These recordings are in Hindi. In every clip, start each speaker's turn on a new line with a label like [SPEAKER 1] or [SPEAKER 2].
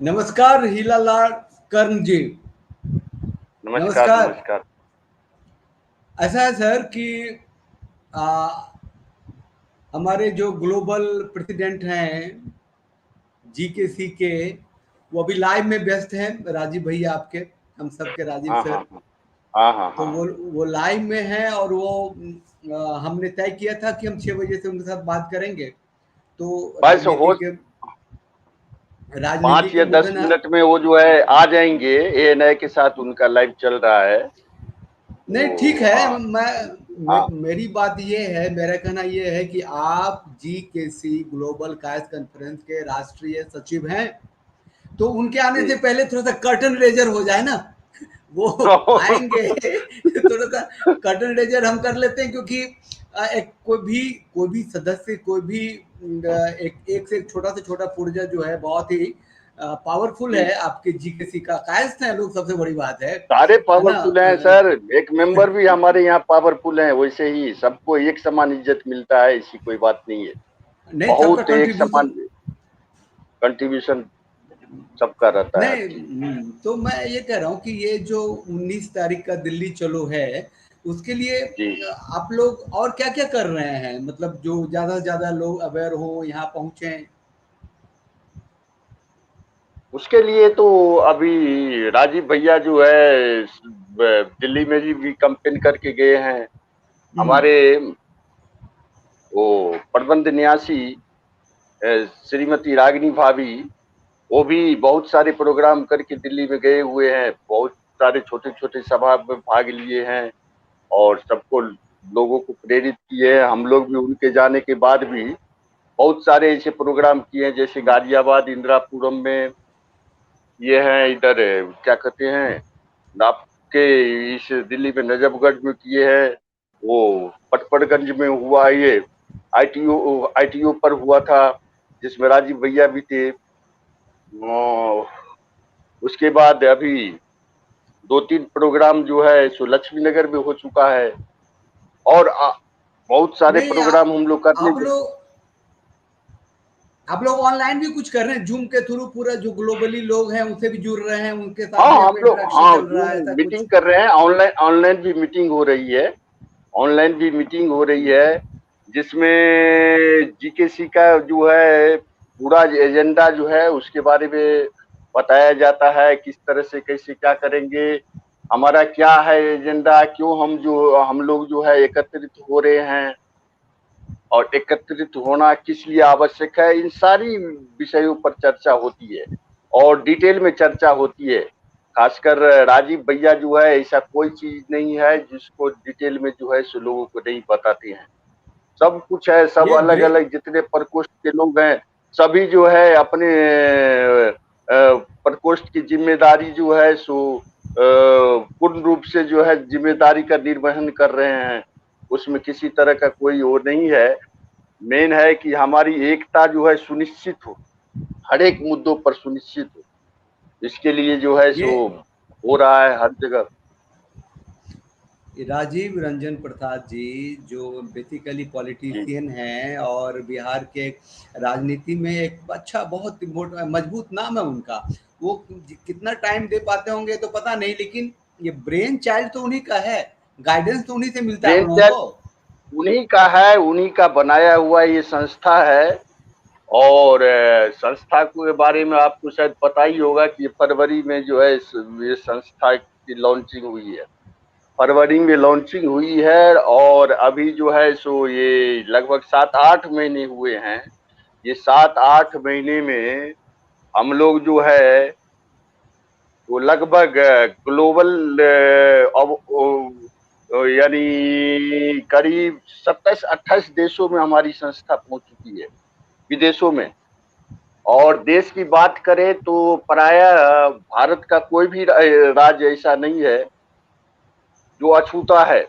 [SPEAKER 1] नमस्कार हीलालाल कर्ण जी।
[SPEAKER 2] नमस्कार
[SPEAKER 1] नमस्कार।
[SPEAKER 2] नमस्कार।
[SPEAKER 1] ऐसा है सर कि आ, हमारे जो ग्लोबल प्रेसिडेंट हैं GKC के, वो अभी लाइव में व्यस्त हैं, राजीव भैया आपके, हम सबके राजीव
[SPEAKER 2] हाँ हाँ
[SPEAKER 1] सर।
[SPEAKER 2] हाँ हाँ हाँ
[SPEAKER 1] तो
[SPEAKER 2] हाँ।
[SPEAKER 1] वो लाइव में हैं और वो हमने तय किया था कि हम 6 बजे से उनके साथ बात करेंगे। तो
[SPEAKER 2] बस हो
[SPEAKER 1] राजनीति
[SPEAKER 2] 5
[SPEAKER 1] के
[SPEAKER 2] या 10
[SPEAKER 1] मुद्दे।
[SPEAKER 2] मिनट में वो जो है आ जाएंगे। ANI के साथ उनका लाइव चल रहा है।
[SPEAKER 1] नहीं, ठीक
[SPEAKER 2] वो
[SPEAKER 1] है।
[SPEAKER 2] हाँ हाँ।
[SPEAKER 1] मेरी बात ये है, मेरा कहना ये है कि आप GKC ग्लोबल कायस कॉन्फ्रेंस के राष्ट्रीय सचिव हैं, तो उनके आने से
[SPEAKER 2] जी।
[SPEAKER 1] पहले थोड़ा सा कर्टन रेजर हो जाए ना। वो आएंगे थोड़ा सा कर्टन रेजर हम कर लेते हैं, क्योंकि एक कोई भी सदस्य, कोई भी एक से एक छोटा से छोटा पुर्जा जो है बहुत ही पावरफुल
[SPEAKER 2] जी,
[SPEAKER 1] है। आपके GKC का कायस्थ है लोग, सबसे बड़ी बात
[SPEAKER 2] सारे
[SPEAKER 1] है ना।
[SPEAKER 2] पावरफुल हैं सर। एक मेंबर भी हमारे यहाँ पावरफुल हैं। वैसे ही सबको एक समान इज्जत मिलता है, ऐसी कोई बात नहीं है।
[SPEAKER 1] नहीं, सबका
[SPEAKER 2] बहुत एक
[SPEAKER 1] कंट्रीब्यूशन।
[SPEAKER 2] समान कंट्रीब्यूशन सबका रहता है हर
[SPEAKER 1] नहीं,
[SPEAKER 2] चीज।
[SPEAKER 1] तो मैं ये कह रहा हूँ कि ये जो 19 तारीख का दिल्ली चलो है, उसके लिए
[SPEAKER 2] जी,
[SPEAKER 1] आप लोग और क्या क्या कर रहे हैं, मतलब जो ज्यादा से ज्यादा लोग अवेयर हो, यहाँ पहुंचे।
[SPEAKER 2] उसके लिए तो अभी राजीव भैया जो है दिल्ली में भी कैंपेन करके गए हैं।
[SPEAKER 1] हम्म।
[SPEAKER 2] हमारे वो प्रबंध न्यासी श्रीमती रागिनी भाभी, वो भी बहुत सारे प्रोग्राम करके दिल्ली में गए हुए हैं। बहुत सारे छोटे छोटे सभा में भाग लिए हैं और सबको लोगों को प्रेरित किए हैं। हम लोग भी उनके जाने के बाद भी बहुत सारे ऐसे प्रोग्राम किए हैं, जैसे गाजियाबाद इंदिरापुरम में ये है, इधर क्या कहते हैं आपके इस दिल्ली में नजफगढ़ में किए हैं। वो पटपड़गंज में हुआ ये ITO पर हुआ था, जिसमें राजीव भैया भी थे। उसके बाद अभी 2-3 प्रोग्राम जो है सो लक्ष्मी नगर में हो चुका है। और बहुत सारे
[SPEAKER 1] नहीं,
[SPEAKER 2] प्रोग्राम हम लोग करने
[SPEAKER 1] आप लोग आप लोग ऑनलाइन भी कुछ कर रहे हैं, जूम के थ्रू, पूरा जो ग्लोबली लोग हैं उनसे भी जुड़ रहे हैं, उनके साथ भी
[SPEAKER 2] हाँ, हम
[SPEAKER 1] आपका
[SPEAKER 2] लोग
[SPEAKER 1] इंटरेक्शन
[SPEAKER 2] हाँ
[SPEAKER 1] चल रहा
[SPEAKER 2] जूम
[SPEAKER 1] है, ऐसा कुछ।
[SPEAKER 2] मीटिंग कर रहे हैं। ऑनलाइन ऑनलाइन भी मीटिंग हो रही है। ऑनलाइन भी मीटिंग हो रही है, जिसमें GKC का जो है पूरा एजेंडा जो है उसके बारे में बताया जाता है, किस तरह से कैसे क्या करेंगे, हमारा क्या है एजेंडा, क्यों हम लोग जो है एकत्रित हो रहे हैं और एकत्रित होना किस लिए आवश्यक है। इन सारी विषयों पर चर्चा होती है और डिटेल में चर्चा होती है। खासकर राजीव भैया जो है, ऐसा कोई चीज नहीं है जिसको डिटेल में जो है सो लोगों को नहीं बताते हैं। सब कुछ है, सब
[SPEAKER 1] ये
[SPEAKER 2] अलग
[SPEAKER 1] ब्रे
[SPEAKER 2] अलग जितने प्रकोष्ठ के लोग हैं, सभी जो है अपने प्रकोष्ठ की जिम्मेदारी जो है सो पूर्ण रूप से जो है जिम्मेदारी का निर्वहन कर रहे हैं। उसमें किसी तरह का कोई वो नहीं है। मेन है कि हमारी एकता जो है सुनिश्चित हो, हर एक मुद्दों पर सुनिश्चित हो। इसके लिए जो है
[SPEAKER 1] ये
[SPEAKER 2] सो हो रहा है हर जगह।
[SPEAKER 1] राजीव रंजन प्रसाद जी, जो बेसिकली
[SPEAKER 2] जी,
[SPEAKER 1] पॉलिटिशियन हैं और बिहार के राजनीति में एक अच्छा, बहुत मजबूत नाम है उनका। वो कितना टाइम दे पाते होंगे तो पता नहीं, लेकिन ये ब्रेन चाइल्ड तो उन्हीं का है, गाइडेंस तो उन्हीं से मिलता है आप लोगों
[SPEAKER 2] ब्रेन
[SPEAKER 1] को।
[SPEAKER 2] उन्हीं का है, उन्हीं का बनाया हुआ ये संस्था है। और संस्था के बारे में आपको शायद पता ही होगा कि फरवरी में जो है ये संस्था की लॉन्चिंग हुई है। फरवरी में लॉन्चिंग हुई है और अभी जो है सो ये लगभग 7-8 महीने हुए हैं। ये 7-8 महीने में हम लोग जो है वो लगभग ग्लोबल यानी करीब 27-28 देशों में हमारी संस्था पहुंच चुकी है, विदेशों में। और देश की बात करें तो प्रायः भारत का कोई भी राज्य ऐसा नहीं है जो अछूता है।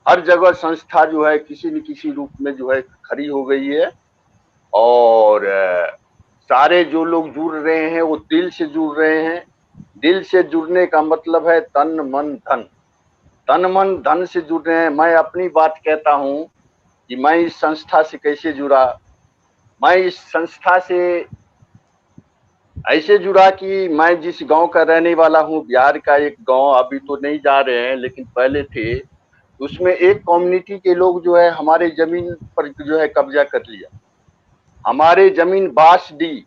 [SPEAKER 2] हर जगह संस्था जो है किसी न किसी रूप में जो है खड़ी हो गई है। और सारे जो लोग जुड़ रहे हैं वो दिल से जुड़ रहे हैं। दिल से जुड़ने का मतलब है तन मन धन। तन मन धन से जुड़ रहे हैं। मैं अपनी बात कहता हूं कि मैं इस संस्था से कैसे जुड़ा। मैं इस संस्था से ऐसे जुड़ा कि मैं जिस गांव का रहने वाला हूं, बिहार का एक गांव, अभी तो नहीं जा रहे हैं लेकिन पहले थे, उसमें एक कम्युनिटी के लोग जो है हमारे जमीन पर जो है कब्जा कर लिया। हमारे जमीन बांसडी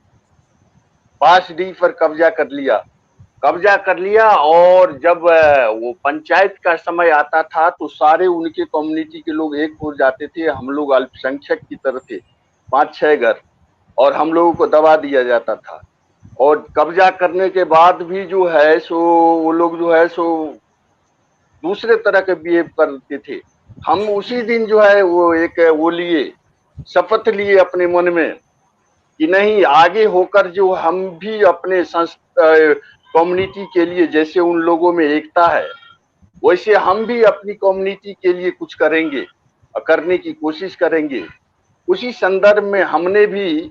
[SPEAKER 2] पर कब्जा कर लिया। और जब वो पंचायत का समय आता था तो सारे उनके कम्युनिटी के लोग एक हो जाते थे। हम लोग अल्पसंख्यक की तरह थे, 5-6 घर, और हम लोगों को दबा दिया जाता था। और कब्जा करने के बाद भी जो है सो वो लोग जो है सो दूसरे तरह के बिहेव करते थे। हम उसी दिन जो है वो एक वो लिए, शपथ लिए अपने मन में कि नहीं, आगे होकर जो हम भी अपने कम्युनिटी के लिए, जैसे उन लोगों में एकता है वैसे हम भी अपनी कम्युनिटी के लिए कुछ करेंगे और करने की कोशिश करेंगे। उसी संदर्भ में हमने भी,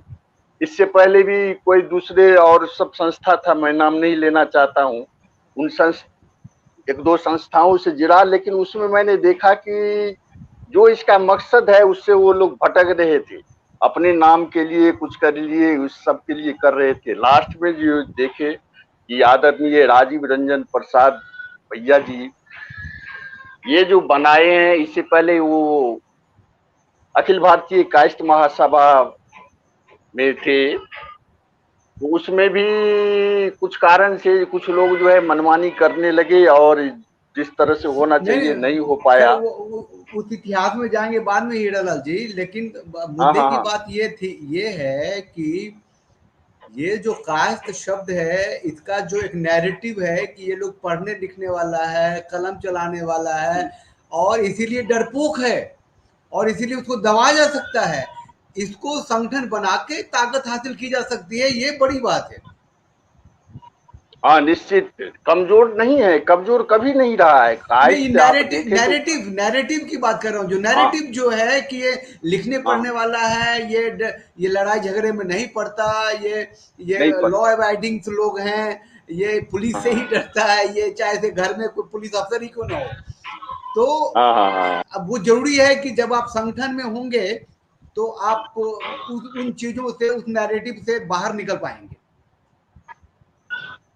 [SPEAKER 2] इससे पहले भी कोई दूसरे और सब संस्था था, मैं नाम नहीं लेना चाहता हूँ, उन एक दो संस्थाओं से जुड़ा, लेकिन उसमें मैंने देखा कि जो इसका मकसद है उससे वो लोग भटक रहे थे, अपने नाम के लिए कुछ कर लिए, उस सब के लिए कर रहे थे। लास्ट में जो देखे कि आदरणीय राजीव रंजन प्रसाद भैया जी ये जो बनाए हैं, इससे पहले वो अखिल भारतीय कायस्थ महासभा में थे, तो उसमें भी कुछ कारण से कुछ लोग जो है मनमानी करने लगे और जिस तरह से होना
[SPEAKER 1] नहीं
[SPEAKER 2] चाहिए नहीं हो
[SPEAKER 1] नहीं,
[SPEAKER 2] पाया।
[SPEAKER 1] खैर वो उस इतिहास में जाएंगे बाद में हीरालाल जी, लेकिन
[SPEAKER 2] हाँ
[SPEAKER 1] मुद्दे
[SPEAKER 2] हाँ
[SPEAKER 1] की
[SPEAKER 2] हाँ
[SPEAKER 1] बात ये है कि ये जो कायस्थ शब्द है, इसका जो एक नैरेटिव है कि ये लोग पढ़ने लिखने वाला है, कलम चलाने वाला है, और इसीलिए डरपोक है, और इसीलिए उसको दबाया जा सकता है। इसको संगठन बना के ताकत हासिल की जा सकती है, ये बड़ी बात है।
[SPEAKER 2] हाँ, निश्चित कमजोर नहीं है, कमजोर कभी नहीं रहा है
[SPEAKER 1] नहीं,
[SPEAKER 2] कायस्थ। आप
[SPEAKER 1] नैरेटिव
[SPEAKER 2] देखें तो
[SPEAKER 1] नैरेटिव नैरेटिव की बात कर रहा हूँ, जो
[SPEAKER 2] हाँ
[SPEAKER 1] नैरेटिव जो है कि ये लिखने
[SPEAKER 2] हाँ,
[SPEAKER 1] पढ़ने वाला है, ये लड़ाई झगड़े में नहीं पड़ता, ये
[SPEAKER 2] नहीं
[SPEAKER 1] लॉ
[SPEAKER 2] पड़ता।
[SPEAKER 1] अबाइडिंग लोग हैं, ये पुलिस से ही
[SPEAKER 2] हाँ
[SPEAKER 1] डरता है, ये चाहे से घर में कोई पुलिस अफसर ही क्यों ना हो। तो
[SPEAKER 2] हाँ हाँ हाँ,
[SPEAKER 1] अब वो जरूरी है कि जब आप संगठन में होंगे तो आप उन चीजों से, उस नैरेटिव से बाहर निकल पाएंगे।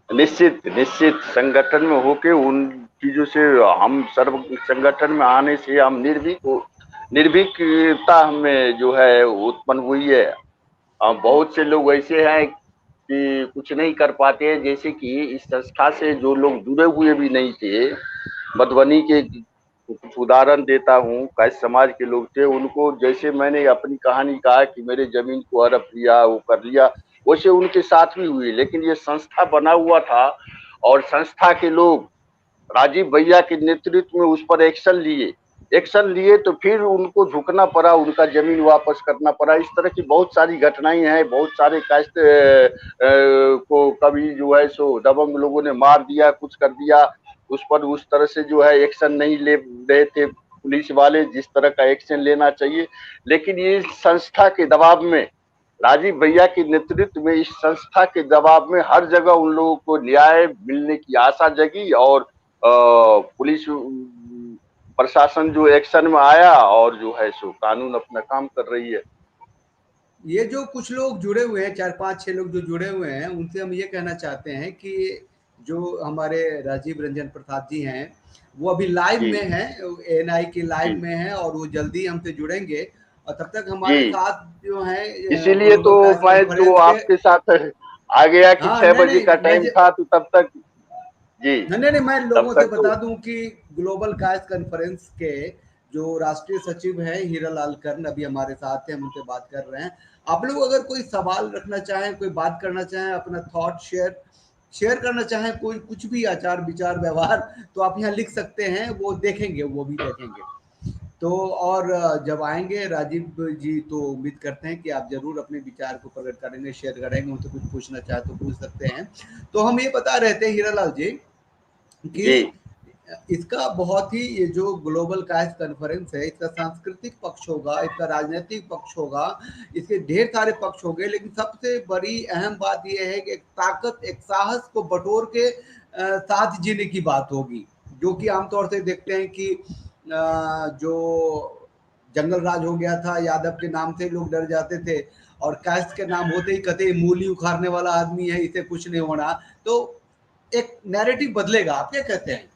[SPEAKER 2] निश्चित निश्चित संगठन में होके उन चीजों से, हम सर्व संगठन में आने से हम निर्भीकता हमें जो है उत्पन्न हुई है। बहुत से लोग ऐसे हैं कि कुछ नहीं कर पाते हैं, जैसे कि इस संस्था से जो लोग जुड़े हुए भी नहीं थे, मधुबनी के कुछ उदाहरण देता हूँ, कैसे समाज के लोग थे, उनको जैसे मैंने अपनी कहानी कहा कि मेरे जमीन को हड़प लिया, वो कर लिया, वैसे उनके साथ भी हुई। लेकिन ये संस्था बना हुआ था और संस्था के लोग राजीव भैया के नेतृत्व में उस पर एक्शन लिए तो फिर उनको झुकना पड़ा, उनका जमीन वापस करना पड़ा। इस तरह की बहुत सारी घटनाएं हैं। बहुत सारे कास्ट को कभी जो है सो दबंग लोगों ने मार दिया, कुछ कर दिया, उस पर उस तरह से जो है एक्शन नहीं ले रहे थे पुलिस वाले, जिस तरह का एक्शन लेना चाहिए। लेकिन ये संस्था के दबाव में, राजीव भैया के नेतृत्व में इस संस्था के दबाव में हर जगह उन लोगों को न्याय मिलने की आशा जगी और पुलिस प्रशासन जो एक्शन में आया और जो है सो कानून अपना काम कर रही है।
[SPEAKER 1] ये जो कुछ लोग जुड़े हुए हैं, 4-5-6 लोग जो जुड़े हुए हैं, उनसे हम ये कहना चाहते हैं कि जो हमारे राजीव रंजन प्रसाद जी हैं, वो अभी लाइव
[SPEAKER 2] जी
[SPEAKER 1] में हैं, एएनआई की लाइव
[SPEAKER 2] जी
[SPEAKER 1] में हैं, और वो जल्दी हमसे जुड़ेंगे। और तब तक हमारे
[SPEAKER 2] जी,
[SPEAKER 1] साथ जो है
[SPEAKER 2] इसीलिए तो
[SPEAKER 1] ग्लोबल कास्ट
[SPEAKER 2] मैं तो
[SPEAKER 1] कॉन्फ्रेंस के,
[SPEAKER 2] आपके साथ आ गया कि
[SPEAKER 1] हाँ,
[SPEAKER 2] 6 बजे का
[SPEAKER 1] मैं
[SPEAKER 2] टाइम था, तो तब तक जी,
[SPEAKER 1] नहीं, मैं
[SPEAKER 2] तब
[SPEAKER 1] लोगों से
[SPEAKER 2] तक तो
[SPEAKER 1] बता दूं कि ग्लोबल कास्ट कॉन्फ्रेंस के जो राष्ट्रीय सचिव हैं हीरालाल कर्ण अभी हमारे साथ हैं, हम उनसे बात कर रहे हैं। आप लोग अगर कोई सवाल रखना चाहें, कोई बात करना चाहें, अपना थॉट शेयर करना चाहें, कोई कुछ भी आचार विचार व्यवहार, तो आप यहाँ लिख सकते हैं, वो देखेंगे, वो भी देखेंगे। तो और जब आएंगे राजीव जी तो उम्मीद करते हैं कि आप जरूर अपने विचार को प्रकट करेंगे, शेयर करेंगे, उनसे कुछ पूछना चाहे तो पूछ सकते हैं। तो हम ये बता रहे थे हीरालाल जी कि
[SPEAKER 2] जी
[SPEAKER 1] इसका बहुत ही, ये जो ग्लोबल कास्ट कॉन्फ्रेंस है, इसका सांस्कृतिक पक्ष होगा, इसका राजनीतिक पक्ष होगा, इसके ढेर सारे पक्ष होंगे, लेकिन सबसे बड़ी अहम बात यह है कि एक ताकत, एक साहस को बटोर के साथ जीने की बात होगी, जो कि आमतौर से देखते हैं कि जो जंगल राज हो गया था, यादव के नाम से लोग डर जाते थे, और कास्ट के नाम होते ही कहते मूली उखाड़ने वाला आदमी है, इसे कुछ नहीं होना, तो एक नैरेटिव बदलेगा। आप क्या कहते हैं?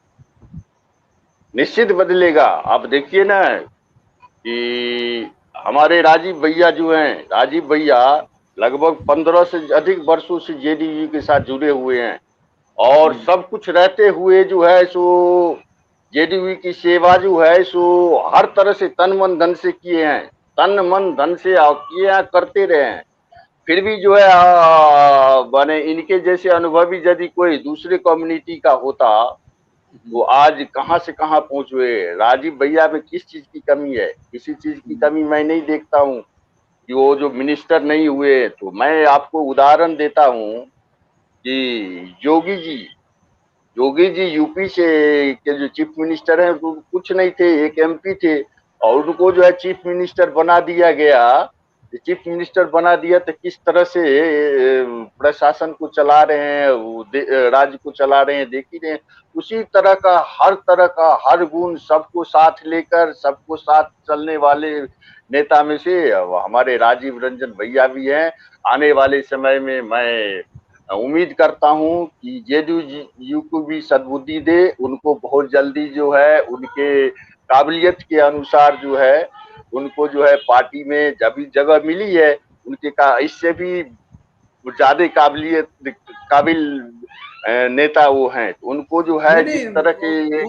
[SPEAKER 2] निश्चित बदलेगा। आप देखिए ना कि हमारे राजीव भैया जो हैं, राजीव भैया लगभग 15 से अधिक वर्षों से जेडीयू के साथ जुड़े हुए हैं और सब कुछ रहते हुए जो है सो जेडीयू की सेवा जो है सो हर तरह से तन मन धन से किए हैं, तन मन धन से किए हैं, करते रहे हैं। फिर भी जो है माने इनके जैसे अनुभवी यदि कोई दूसरे कम्युनिटी का होता वो आज कहां से कहां पहुंच हुए। राजीव भैया में किस चीज की कमी है? किसी चीज की कमी मैं नहीं देखता हूं कि वो जो मिनिस्टर नहीं हुए। तो मैं आपको उदाहरण देता हूं कि योगी जी यूपी से के जो चीफ मिनिस्टर हैं वो कुछ नहीं थे, एक एमपी थे और उनको जो है चीफ मिनिस्टर बना दिया गया। चीफ मिनिस्टर बना दिया तो किस तरह से प्रशासन को चला रहे हैं, राज्य को चला रहे हैं, देख ही रहे हैं। उसी तरह का हर गुण सबको साथ लेकर सबको साथ चलने वाले नेता में से हमारे राजीव रंजन भैया भी हैं। आने वाले समय में मैं उम्मीद करता हूं कि जेडीयू को भी सद्बुद्धि दे, उनको बहुत जल्दी जो है उनके काबिलियत के अनुसार जो है उनको जो है पार्टी में जब जगह मिली है उनके का इससे भी ज्यादा काबिल नेता वो हैं। तो उनको जो है
[SPEAKER 1] नहीं
[SPEAKER 2] जिस
[SPEAKER 1] नहीं
[SPEAKER 2] तरह के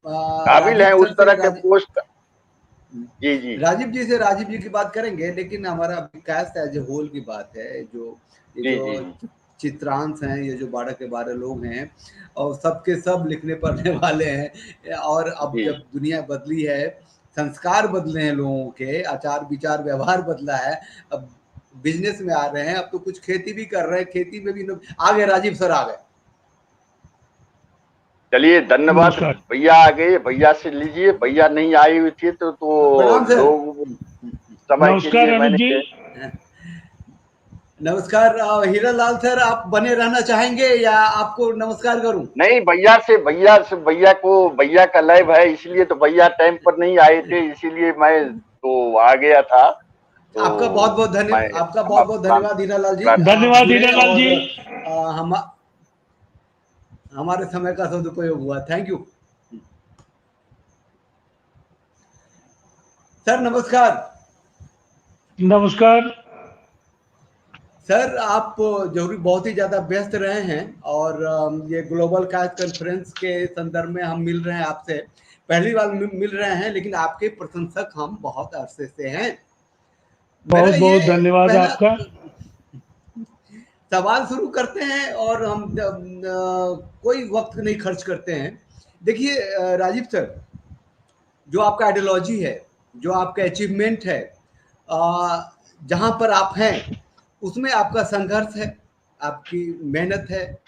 [SPEAKER 2] काबिल हैं
[SPEAKER 1] राजीव
[SPEAKER 2] उस
[SPEAKER 1] सर
[SPEAKER 2] तरह
[SPEAKER 1] से
[SPEAKER 2] के पोस्ट। जी जी
[SPEAKER 1] राजीव जी की बात करेंगे, लेकिन हमारा कास्ट एज ए होल की बात है। जो ये
[SPEAKER 2] जी
[SPEAKER 1] जो
[SPEAKER 2] जी जी
[SPEAKER 1] चित्रांश हैं, ये जो 12 के 12 लोग हैं और सबके सब लिखने पढ़ने वाले हैं, और अब
[SPEAKER 2] जी
[SPEAKER 1] जब दुनिया बदली है, संस्कार बदले हैं लोगों के, आचार विचार व्यवहार बदला है, अब बिजनेस में आ रहे हैं, अब तो कुछ खेती भी कर रहे हैं, खेती में भी आ गए। राजीव सर आ गए।
[SPEAKER 2] चलिए धन्यवाद।
[SPEAKER 3] नमस्कार।
[SPEAKER 2] भैया आ गए, भैया से लीजिए। भैया नहीं आए हुए थे तो
[SPEAKER 1] प्रणाम सर।
[SPEAKER 2] लोग समय के
[SPEAKER 3] नमस्कार
[SPEAKER 2] लिए
[SPEAKER 3] अमित जी।
[SPEAKER 1] नमस्कार हीरा लाल सर, आप बने रहना चाहेंगे या आपको नमस्कार करूं?
[SPEAKER 2] नहीं, भैया को भैया का लाइव है इसलिए तो भैया टाइम पर नहीं आए थे, इसीलिए मैं तो आ गया था। तो
[SPEAKER 1] आपका बहुत बहुत
[SPEAKER 2] मैं
[SPEAKER 1] धन्यवाद, आपका बहुत बहुत धन्यवाद हीरा लाल जी, आप
[SPEAKER 3] धन्यवाद
[SPEAKER 1] जुड़े
[SPEAKER 3] हीरालाल जी।
[SPEAKER 1] और हमारे समय का सदुपयोग हुआ। Thank you sir. नमस्कार
[SPEAKER 3] नमस्कार।
[SPEAKER 1] सर, आप जरूरी बहुत ही ज़्यादा व्यस्त रहे हैं और ये ग्लोबल कास्ट कॉन्फ्रेंस के संदर्भ में हम मिल रहे हैं आपसे, पहली बार मिल रहे हैं, लेकिन आपके प्रशंसक हम बहुत अरसे से हैं। मेरा
[SPEAKER 3] बहुत
[SPEAKER 1] ये
[SPEAKER 3] बहुत धन्यवाद
[SPEAKER 1] पहला
[SPEAKER 3] आपका।
[SPEAKER 1] सवाल शुरू करते हैं और हम कोई वक्त नहीं खर्च करते हैं। देखिए राजीव सर, जो आपका आइडियोलॉजी है, जो आपका अचीवमेंट है, जहाँ पर आप हैं उसमें आपका संघर्ष है, आपकी मेहनत है,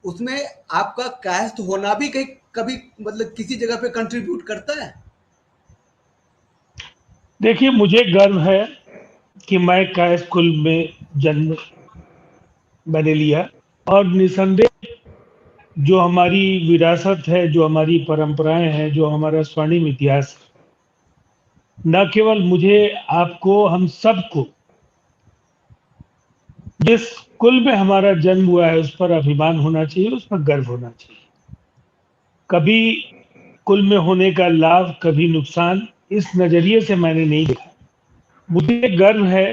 [SPEAKER 1] उसमें आपका कास्ट होना भी कहीं कभी मतलब किसी जगह पे कंट्रीब्यूट करता है?
[SPEAKER 3] देखिए, मुझे गर्व है कि मैं कायस्थ कुल में जन्म मैंने लिया और निसंदेह जो हमारी विरासत है, जो हमारी परंपराएं हैं, जो हमारा स्वर्णिम इतिहास है, न केवल मुझे, आपको, हम सबको जिस कुल में हमारा जन्म हुआ है उस पर अभिमान होना चाहिए, उस पर गर्व होना चाहिए। कभी कुल में होने का लाभ, कभी नुकसान, इस नजरिए से मैंने नहीं देखा। मुझे गर्व है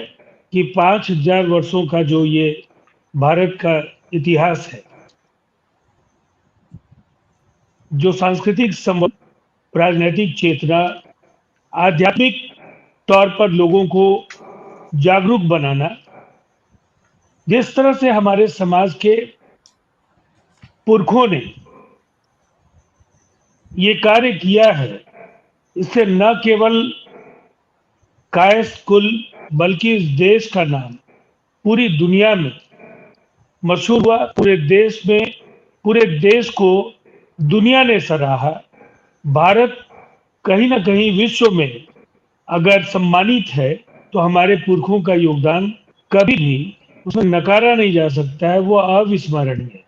[SPEAKER 3] कि 5000 वर्षों का जो ये भारत का इतिहास है, जो सांस्कृतिक संबंध, राजनीतिक चेतना, आध्यात्मिक तौर पर लोगों को जागरूक बनाना, जिस तरह से हमारे समाज के पुरखों ने ये कार्य किया है, इससे न केवल कायस्थ कुल बल्कि इस देश का नाम पूरी दुनिया में मशहूर हुआ। पूरे देश को दुनिया ने सराहा। भारत कहीं ना कहीं विश्व में अगर सम्मानित है तो हमारे पुरखों का योगदान कभी भी उसमें नकारा नहीं जा सकता है, वो अविस्मरणीय है।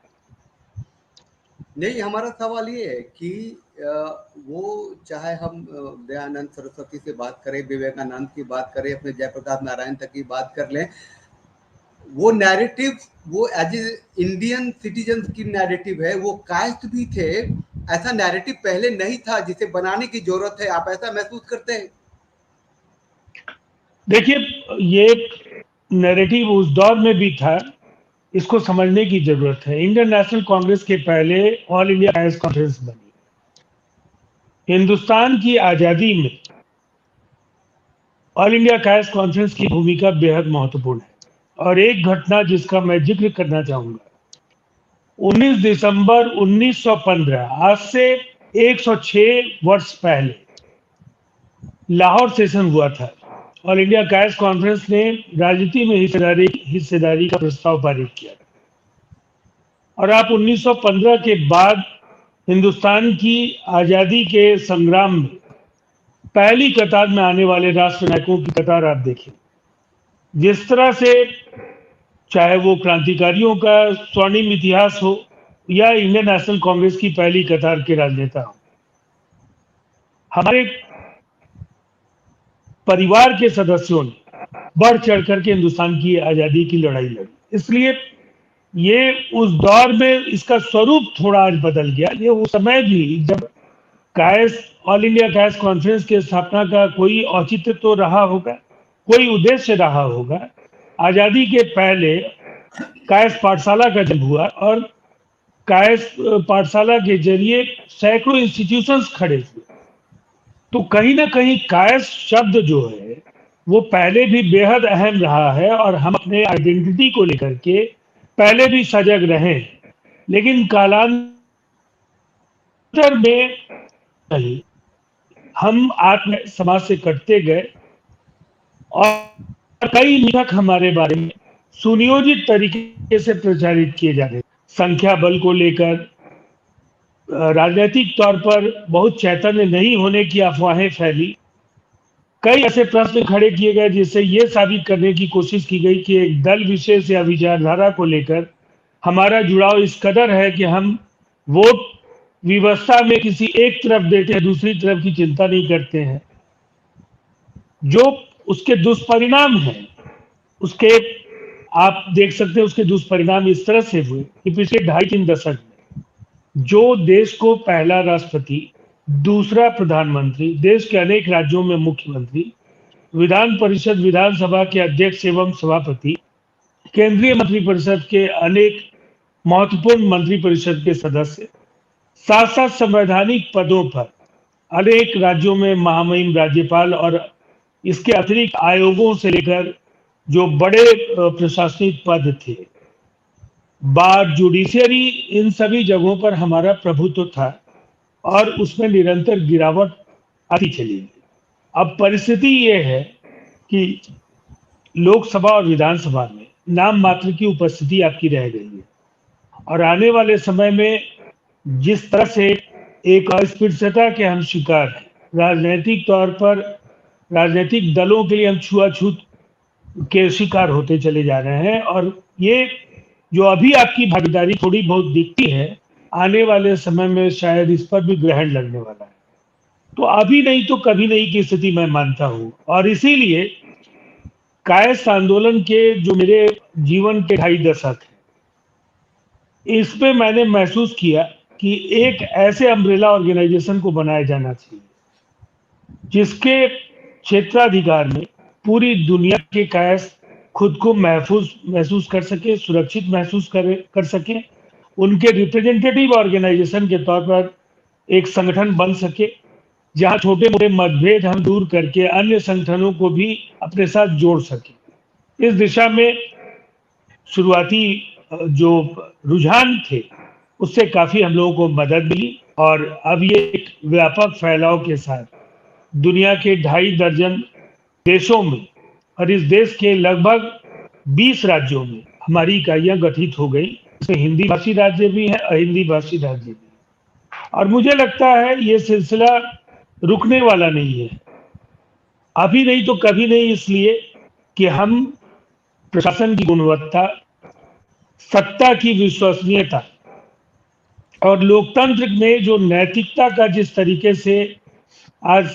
[SPEAKER 1] नहीं, हमारा सवाल ये है कि वो चाहे हम दयानंद सरस्वती से बात करें, विवेकानंद की बात करें, अपने जयप्रकाश नारायण तक की बात कर लें, वो नैरेटिव, वो एज ए इंडियन सिटीजन की नैरेटिव है। वो कास्ट भी थे, ऐसा नैरेटिव पहले नहीं था जिसे बनाने की जरूरत है। आप ऐसा महसूस करते हैं?
[SPEAKER 3] देखिए, ये नैरेटिव उस दौर में भी था, इसको समझने की जरूरत है। इंडियन नेशनल कांग्रेस के पहले ऑल इंडिया कांग्रेस कॉन्फ्रेंस बनी। हिंदुस्तान की आजादी में ऑल इंडिया कांग्रेस कॉन्फ्रेंस की भूमिका बेहद महत्वपूर्ण है। और एक घटना जिसका मैं जिक्र करना चाहूंगा, 19 दिसंबर 1915, आज से 106 वर्ष पहले लाहौर सेशन हुआ था। ऑल इंडिया कांग्रेस कॉन्फ्रेंस ने राजनीति में हिस्सेदारी का प्रस्ताव पारित किया। और आप 1915 के बाद हिंदुस्तान की आजादी के संग्राम में पहली कतार में आने वाले राष्ट्र नायकों की कतार आप देखें। जिस तरह से, चाहे वो क्रांतिकारियों का स्वर्णिम इतिहास हो या इंडियन नेशनल कांग्रेस की पहली कतार के राजनेता हो, हमारे परिवार के सदस्यों ने बढ़ चढ़ करके हिंदुस्तान की आजादी की लड़ाई लड़ी। इसलिए ये उस दौर में इसका स्वरूप थोड़ा आज बदल गया। ये उस समय भी जब कायस ऑल इंडिया कायस कॉन्फ्रेंस की स्थापना का कोई औचित्य तो रहा होगा, कोई उद्देश्य रहा होगा। आजादी के पहले कायस पाठशाला का जन्म हुआ और कायस पाठशाला के जरिए सैकड़ों इंस्टीट्यूशंस खड़े हुए। तो कहीं ना कहीं कायस शब्द जो है वो पहले भी बेहद अहम रहा है और हम अपने आइडेंटिटी को लेकर के पहले भी सजग रहे। लेकिन कालांतर में हम आत्म समाज से कटते गए और कई लेखक हमारे बारे में सुनियोजित तरीके से प्रचारित किए जा रहे। संख्या बल को लेकर राजनीतिक तौर पर बहुत चैतन्य नहीं होने की अफवाहें फैली। कई ऐसे प्रश्न खड़े किए गए जिससे ये साबित करने की कोशिश की गई कि एक दल विशेष या विचारधारा को लेकर हमारा जुड़ाव इस कदर है कि हम वोट व्यवस्था में किसी एक तरफ देते हैं, दूसरी तरफ की चिंता नहीं करते हैं। जो उसके दुष्परिणाम हैं, उसके आप देख सकते हैं, उसके दुष्परिणाम इस तरह से हुए कि पिछले 2.5-3 दशक में जो देश को पहला राष्ट्रपति, दूसरा प्रधानमंत्री, देश के अनेक राज्यों में मुख्यमंत्री, विधान परिषद विधानसभा के अध्यक्ष एवं सभापति, केंद्रीय मंत्रिपरिषद के अनेक महत्वपूर्ण मंत्रिपरिषद के सदस्य, साथ साथ संवैधानिक पदों पर अनेक राज्यों में महामहिम राज्यपाल और इसके अतिरिक्त आयोगों से लेकर जो बड़े प्रशासनिक पद थे, बार, जुडिशियरी, इन सभी जगहों पर हमारा प्रभुत्व था और उसमें निरंतर गिरावट आती चली गई। अब परिस्थिति ये है कि लोकसभा और विधानसभा में नाम मात्र की उपस्थिति आपकी रह गई है और आने वाले समय में जिस तरह से एक अस्पृश्यता के हम शिकार हैं, राजनीतिक तौर पर राजनीतिक दलों के लिए हम छुआछूत के शिकार होते चले जा रहे हैं। और ये जो अभी आपकी भागीदारी थोड़ी बहुत दिखती है, आने वाले समय में शायद इस पर भी ग्रहण लगने वाला है। तो अभी नहीं तो कभी नहीं की स्थिति मैं मानता हूं। और इसीलिए कायस्थ आंदोलन के जो मेरे जीवन के 2.5 दशक है, इसमें मैंने महसूस किया कि एक ऐसे अम्ब्रेला ऑर्गेनाइजेशन को बनाया जाना चाहिए जिसके क्षेत्राधिकार में पूरी दुनिया के कायस्थ खुद को महसूस कर सके, सुरक्षित महसूस कर सके, उनके रिप्रेजेंटेटिव ऑर्गेनाइजेशन के तौर पर एक संगठन बन सके जहां छोटे मोटे मतभेद हम दूर करके अन्य संगठनों को भी अपने साथ जोड़ सके। इस दिशा में शुरुआती जो रुझान थे उससे काफी हम लोगों को मदद मिली और अब ये एक व्यापक फैलाव के साथ दुनिया के 2.5 दर्जन देशों में और इस देश के लगभग 20 राज्यों में हमारी इकाइयां गठित हो गई। इसमें हिंदी भाषी राज्य भी है, अहिंदी भाषी राज्य भी। और मुझे लगता है ये सिलसिला रुकने वाला नहीं है, अभी नहीं तो कभी नहीं, इसलिए कि हम प्रशासन की गुणवत्ता, सत्ता की विश्वसनीयता और लोकतंत्र में जो नैतिकता का जिस तरीके से आज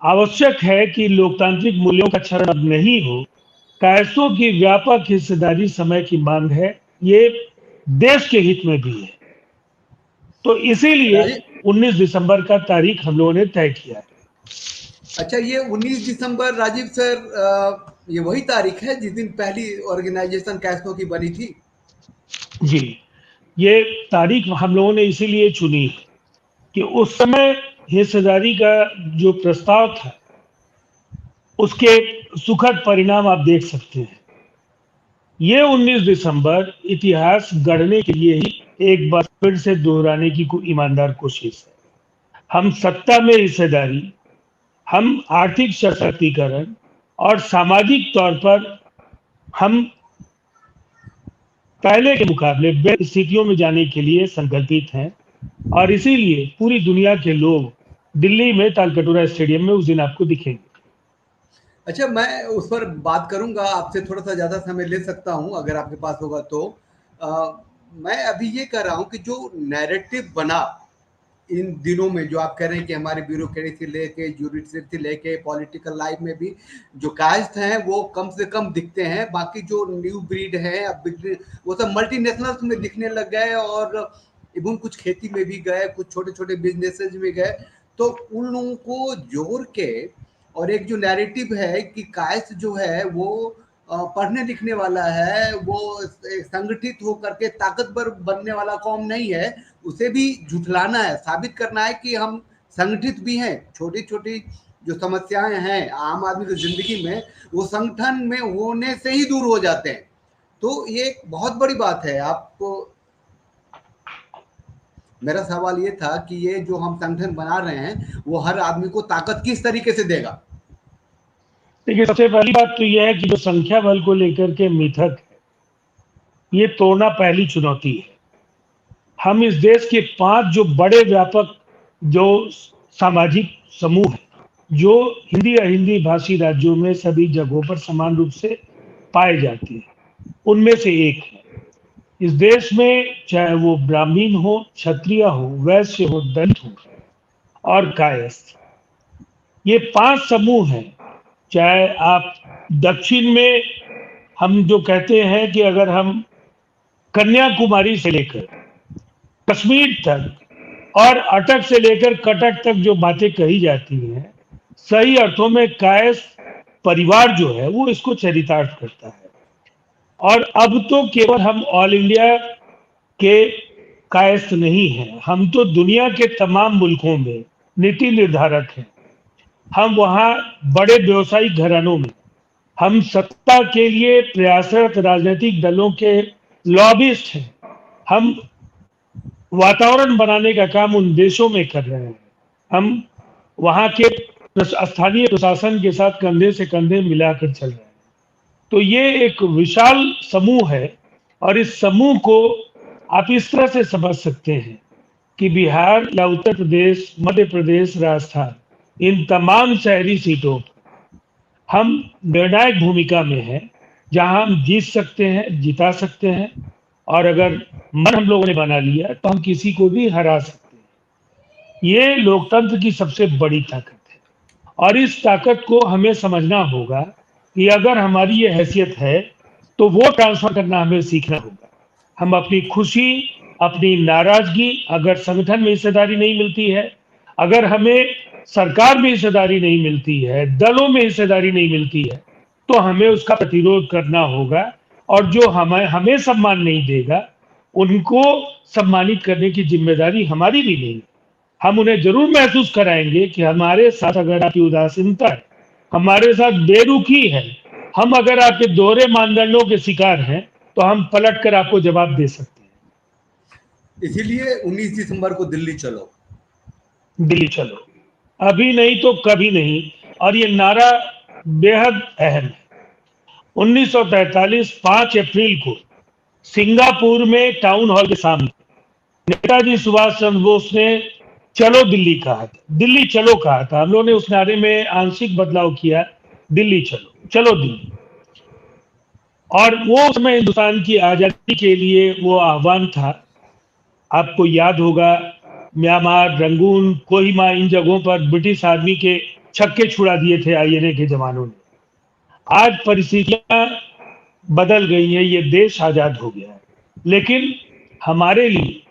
[SPEAKER 3] आवश्यक है कि लोकतांत्रिक मूल्यों का क्षरण अब नहीं हो, कायस्थों की व्यापक हिस्सेदारी समय की मांग है, ये देश के हित में भी है। तो इसीलिए
[SPEAKER 1] राजीव,
[SPEAKER 3] 19 दिसंबर का तारीख हम लोगों ने तय किया है।
[SPEAKER 1] अच्छा, ये 19 दिसंबर राजीव सर, ये वही तारीख है जिस दिन पहली ऑर्गेनाइजेशन कैस्टो की बनी थी?
[SPEAKER 3] जी, ये तारीख हम लोगों ने इसीलिए चुनी है कि उस समय हिस्सेदारी का जो प्रस्ताव था उसके सुखद परिणाम आप देख सकते हैं। ये 19 दिसंबर इतिहास गढ़ने के लिए ही एक बार फिर से दोहराने की ईमानदार कोशिश है। हम सत्ता में हिस्सेदारी, हम आर्थिक सशक्तिकरण और सामाजिक तौर पर हम पहले के मुकाबले बेहतर स्थितियों में जाने के लिए संकल्पित हैं और इसीलिए पूरी दुनिया के लोग दिल्ली में तालकटोरा स्टेडियम में उस दिन आपको दिखेंगे।
[SPEAKER 1] अच्छा, मैं उस पर बात करूंगा, आपसे थोड़ा सा ज़्यादा समय ले सकता हूं अगर आपके पास होगा तो। मैं अभी ये कह रहा हूं कि जो नैरेटिव बना इन दिनों में, जो आप कह रहे हैं कि हमारे ब्यूरोक्रेसी से लेके जुडिशरी से लेके पॉलिटिकल लाइफ में भी जो कास्ट हैं वो कम से कम दिखते हैं, बाकी जो न्यू ब्रीड है अब वो सब मल्टीनेशनल्स में दिखने लग गए और इवन कुछ खेती में भी गए, कुछ छोटे छोटे बिजनेसेस में गए। तो उन लोगों को जोड़ के और एक जो नैरेटिव है कि कास्ट जो है वो पढ़ने लिखने वाला है, वो संगठित होकर के ताकतवर बनने वाला कौम नहीं है, उसे भी झुठलाना है, साबित करना है कि हम संगठित भी हैं। छोटी छोटी जो समस्याएं हैं आम आदमी की जिंदगी में, वो संगठन में होने से ही दूर हो जाते हैं। तो ये एक बहुत बड़ी बात है। आपको मेरा सवाल ये था कि ये जो हम संगठन बना रहे हैं वो हर आदमी को ताकत किस तरीके से देगा?
[SPEAKER 3] देखिए, सबसे पहली बात तो यह है कि जो संख्या बल को लेकर के मिथक है, ये तोड़ना पहली चुनौती है। हम इस देश के 5 जो बड़े व्यापक जो सामाजिक समूह हैं, जो हिंदी या हिंदी भाषी राज्यों में सभी जगहों पर समान रूप से पाए जाते हैं, उनमें से एक है। इस देश में चाहे वो ब्राह्मण हो, क्षत्रिय हो, वैश्य हो, दलित हो और कायस्थ, ये 5 समूह हैं। चाहे आप दक्षिण में, हम जो कहते हैं कि अगर हम कन्याकुमारी से लेकर कश्मीर तक और अटक से लेकर कटक तक जो बातें कही जाती हैं, सही अर्थों में कायस्थ परिवार जो है वो इसको चरितार्थ करता है। और अब तो केवल हम ऑल इंडिया के कायस्थ नहीं हैं, हम तो दुनिया के तमाम मुल्कों में नीति निर्धारक हैं। हम वहाँ बड़े व्यवसायिक घरानों में, हम सत्ता के लिए प्रयासरत राजनीतिक दलों के लॉबिस्ट हैं। हम वातावरण बनाने का काम उन देशों में कर रहे हैं। हम वहाँ के स्थानीय प्रशासन के साथ कंधे से कंधे मिलाकर चल रहे हैं। तो ये एक विशाल समूह है और इस समूह को आप इस तरह से समझ सकते हैं कि बिहार या उत्तर प्रदेश, मध्य प्रदेश, राजस्थान, इन तमाम शहरी सीटों पर हम निर्णायक भूमिका में हैं, जहां हम जीत सकते हैं, जिता सकते हैं और अगर मन हम लोगों ने बना लिया तो हम किसी को भी हरा सकते हैं। ये लोकतंत्र की सबसे बड़ी ताकत है और इस ताकत को हमें समझना होगा कि अगर हमारी ये हैसियत है तो वो ट्रांसफर करना हमें सीखना होगा। हम अपनी खुशी, अपनी नाराजगी, अगर संगठन में हिस्सेदारी नहीं मिलती है, अगर हमें सरकार में हिस्सेदारी नहीं मिलती है, दलों में हिस्सेदारी नहीं मिलती है, तो हमें उसका प्रतिरोध करना होगा और जो हमें सम्मान नहीं देगा उनको सम्मानित करने की जिम्मेदारी हमारी भी नहीं है। हम उन्हें जरूर महसूस कराएंगे कि हमारे साथ अगर आपकी उदासीनता है, हमारे साथ बेरुखी है, हम अगर आपके दोहरे मानदंडों के शिकार हैं तो हम पलट कर आपको जवाब दे सकते हैं।
[SPEAKER 1] इसीलिए 19 दिसंबर को दिल्ली चलो।
[SPEAKER 3] दिल्ली चलो, अभी नहीं तो कभी नहीं। और ये नारा बेहद अहम है। 1943 5 अप्रैल को सिंगापुर में टाउन हॉल के सामने नेताजी सुभाष चंद्र बोस ने चलो दिल्ली कहा था, दिल्ली चलो कहा था। हम लोगों ने उस नारे में आंशिक बदलाव किया, दिल्ली चलो, चलो दिल्ली। और वो समय हिंदुस्तान की आजादी के लिए वो आह्वान था आपको याद होगा म्यांमार, रंगून, कोहिमा, इन जगहों पर ब्रिटिश आर्मी के छक्के छुड़ा दिए थे आईएनए के जवानों ने। आज परिस्थितियां बदल गई हैं, ये देश आजाद हो गया है, लेकिन हमारे लिए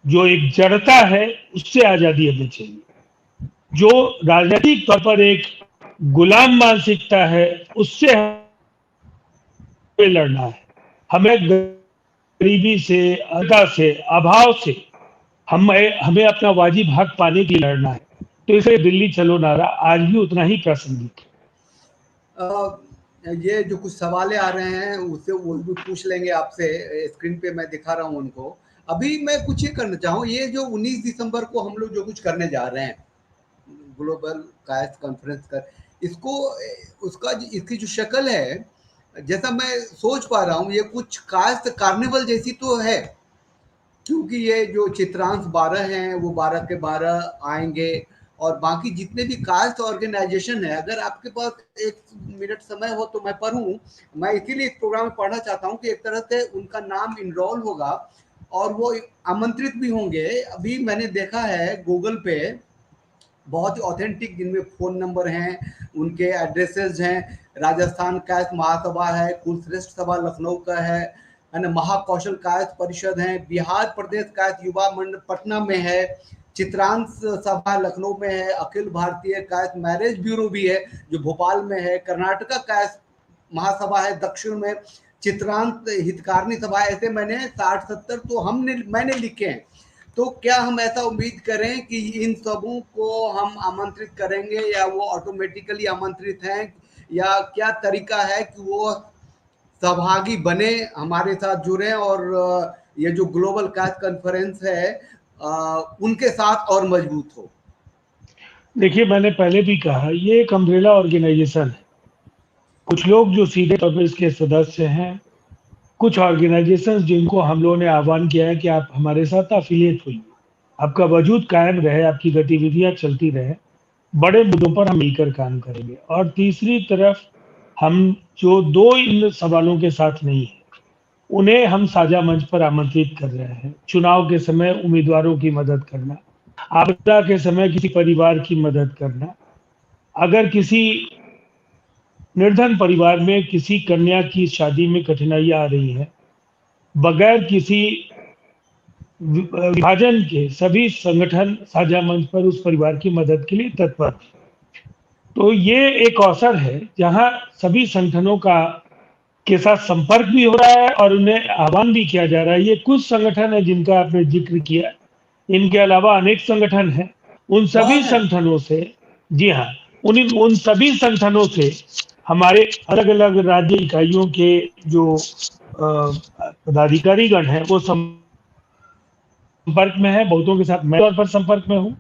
[SPEAKER 3] जो एक जड़ता है उससे आजादी हमें चाहिए। जो राजनीतिक तौर पर एक गुलाम मानसिकता है उससे हमें लड़ना है। हमें गरीबी से, अदा से, अभाव से हमें अपना वाजिब हक पाने के लिए लड़ना है। तो इसे दिल्ली चलो नारा आज भी उतना ही प्रासंगिक
[SPEAKER 1] है। ये जो कुछ सवाल आ रहे हैं उससे वो भी पूछ लेंगे आपसे, स्क्रीन पे मैं दिखा रहा हूँ उनको। अभी मैं कुछ ये करना चाहूँ, ये जो 19 दिसंबर को हम लोग जो कुछ करने जा रहे हैं ग्लोबल कायस्थ कॉन्फ्रेंस का, इसको उसका इसकी जो शक्ल है, जैसा मैं सोच पा रहा हूँ, ये कुछ कायस्थ कार्निवल जैसी तो है, क्योंकि ये जो चित्रांश 12 हैं वो 12 के 12 आएंगे, और बाकी जितने भी कास्ट ऑर्गेनाइजेशन है, अगर आपके पास 1 मिनट समय हो तो मैं पढ़ूं। मैं इसीलिए इस प्रोग्राम में पढ़ना चाहता हूं कि एक तरह से उनका नाम इनरोल होगा और वो आमंत्रित भी होंगे। अभी मैंने देखा है गूगल पे बहुत ही ऑथेंटिक, जिनमें फ़ोन नंबर हैं, उनके एड्रेसेस हैं। राजस्थान कायस्थ महासभा है, कुलश्रेष्ठ सभा लखनऊ का है ना, महाकौशल कायस्थ परिषद है, बिहार प्रदेश कायस्थ युवा मंडल पटना में है, चित्रांश सभा लखनऊ में है, अखिल भारतीय कायस्थ मैरिज ब्यूरो भी है जो भोपाल में है, कर्नाटका कायस्थ महासभा है दक्षिण में, चित्रांत हितकारिणी सभा। ऐसे मैंने 60-70 तो मैंने लिखे हैं। तो क्या हम ऐसा उम्मीद करें कि इन सबों को हम आमंत्रित करेंगे, या वो ऑटोमेटिकली आमंत्रित हैं, या क्या तरीका है कि वो सहभागी बने, हमारे साथ जुड़े और ये जो ग्लोबल कायस्थ कॉन्फ्रेंस है उनके साथ और मजबूत हो?
[SPEAKER 3] देखिए, मैंने पहले भी कहा, ये एक अम्ब्रेला ऑर्गेनाइजेशन है। कुछ लोग जो सीधे तौर पर इसके सदस्य हैं, कुछ ऑर्गेनाइजेशंस जिनको हम लोगों ने आह्वान किया है कि आप हमारे साथ अफिलिएट होइए, आपका वजूद कायम रहे, आपकी गतिविधियां चलती रहे, बड़े मुद्दों पर हम मिलकर काम करेंगे। और तीसरी तरफ हम जो दो इन सवालों के साथ नहीं है, उन्हें हम साझा मंच पर आमंत्रित कर रहे हैं। चुनाव के समय उम्मीदवारों की मदद करना, आपदा के समय किसी परिवार की मदद करना, अगर किसी निर्धन परिवार में किसी कन्या की शादी में कठिनाइयां आ रही है, बगैर किसी विभाजन के सभी संगठन साझा मंच पर उस परिवार की मदद के लिए तत्पर। तो ये एक अवसर है जहां सभी संगठनों का के साथ संपर्क भी हो रहा है और उन्हें आह्वान भी किया जा रहा है। ये कुछ संगठन है जिनका आपने जिक्र किया, इनके अलावा अनेक संगठन हैं। उन सभी संगठनों से, जी हाँ, उन सभी संगठनों से हमारे अलग अलग राज्य इकाइयों के जो पदाधिकारीगण हैं वो संपर्क में है। बहुतों के साथ मैं तौर पर संपर्क में हूँ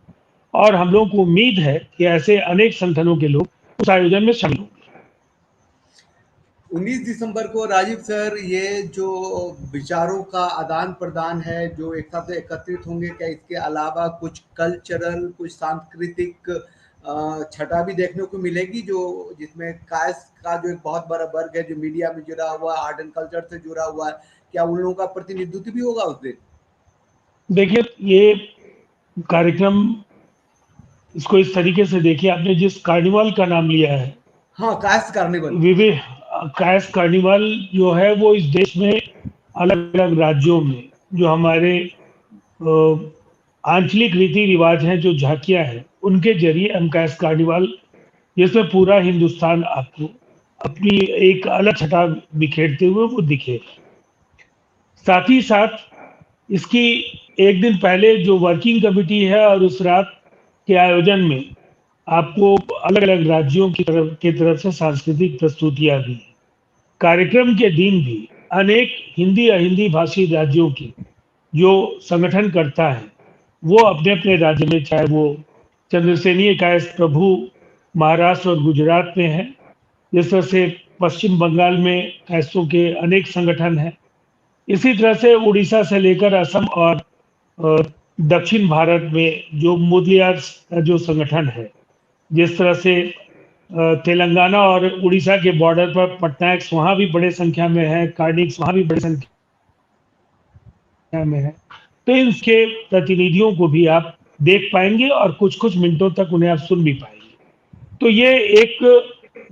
[SPEAKER 3] और हम लोगों को उम्मीद है कि ऐसे अनेक संगठनों के लोग उस आयोजन में शामिल होंगे।
[SPEAKER 1] 19 दिसंबर को राजीव सर, ये जो विचारों का आदान प्रदान है, जो एक साथ एकत्रित होंगे, क्या इसके अलावा कुछ कल्चरल, कुछ सांस्कृतिक छटा भी देखने को मिलेगी, जो जिसमें कायस्थ का जो एक बहुत बड़ा वर्ग है जो मीडिया में जुड़ा हुआ, आर्ट एंड कल्चर से जुड़ा हुआ है, क्या उन लोगों का प्रतिनिधित्व भी होगा उस दिन?
[SPEAKER 3] देखिए, ये कार्यक्रम, इसको इस तरीके से देखिए, आपने जिस कार्निवल का नाम लिया है,
[SPEAKER 1] हाँ, कायस्थ कार्निवल,
[SPEAKER 3] विविध कायस्थ कार्निवल जो है वो इस देश में अलग अलग राज्यों में जो हमारे आंचलिक रीति रिवाज हैं, जो झांकियां हैं, उनके जरिए हम कायस्थ कार्निवल, जिसमें पूरा हिंदुस्तान आपको अपनी एक अलग छटा बिखेरते हुए वो दिखे। साथ ही साथ इसकी एक दिन पहले जो वर्किंग कमेटी है और उस रात के आयोजन में आपको अलग अलग राज्यों की तरफ से सांस्कृतिक प्रस्तुतियां भी, कार्यक्रम के दिन भी अनेक हिंदी अहिंदी भाषी राज्यों की जो संगठन करता है वो अपने अपने राज्य में, चाहे वो चंद्रसेनीय कायस्थ प्रभु महाराष्ट्र और गुजरात में है, जिस तरह से पश्चिम बंगाल में कायस्थों के अनेक संगठन हैं, इसी तरह से उड़ीसा से लेकर असम और दक्षिण भारत में जो मुदलियार का जो संगठन है, जिस तरह से तेलंगाना और उड़ीसा के बॉर्डर पर पटनायक्स वहाँ भी बड़े संख्या में है, कार्निक्स वहाँ भी बड़ी संख्या में है। तो इनके प्रतिनिधियों को भी आप देख पाएंगे और कुछ कुछ मिनटों तक उन्हें आप सुन भी पाएंगे। तो ये एक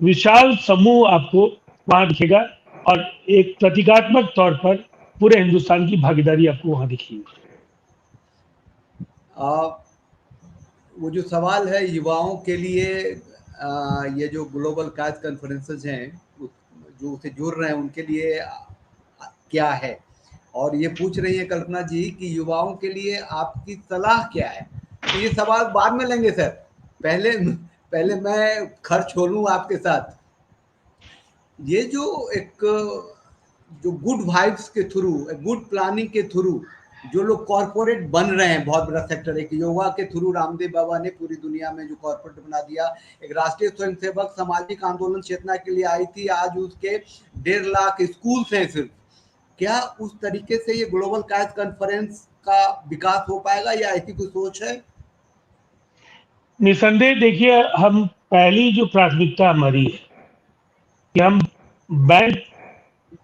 [SPEAKER 3] विशाल समूह आपको वहां दिखेगा और एक प्रतीकात्मक तौर पर पूरे हिंदुस्तान की भागीदारी आपको वहां दिखेगी।
[SPEAKER 1] वो जो सवाल है युवाओं के लिए, ये जो ग्लोबल काज कॉन्फ्रेंसेस हैं जो उसे जुड़ रहे हैं उनके लिए क्या है, और ये पूछ रही है कल्पना जी कि युवाओं के लिए आपकी सलाह क्या है। तो ये सवाल बाद में लेंगे सर, पहले मैं खर्च हो लूँ आपके साथ। ये जो गुड वाइब्स के थ्रू, गुड प्लानिंग के थ्रू जो लोग कॉरपोरेट बन रहे हैं, बहुत बड़ा सेक्टर, एक योगा के थ्रू रामदेव बाबा ने पूरी दुनिया में जो कॉरपोरेट बना दिया। एक राष्ट्रीय स्वयंसेवक सामाजिक आंदोलन चेतना के लिए आई थी, आज उसके 1.5 लाख स्कूल्स हैं सिर्फ। क्या उस तरीके से ये ग्लोबल काज कॉन्फ्रेंस का विकास हो पाएगा या ऐसी कोई सोच है?
[SPEAKER 3] निसंदेह देखिए, हम पहली जो प्राथमिकता हमारी है कि हम बैंक,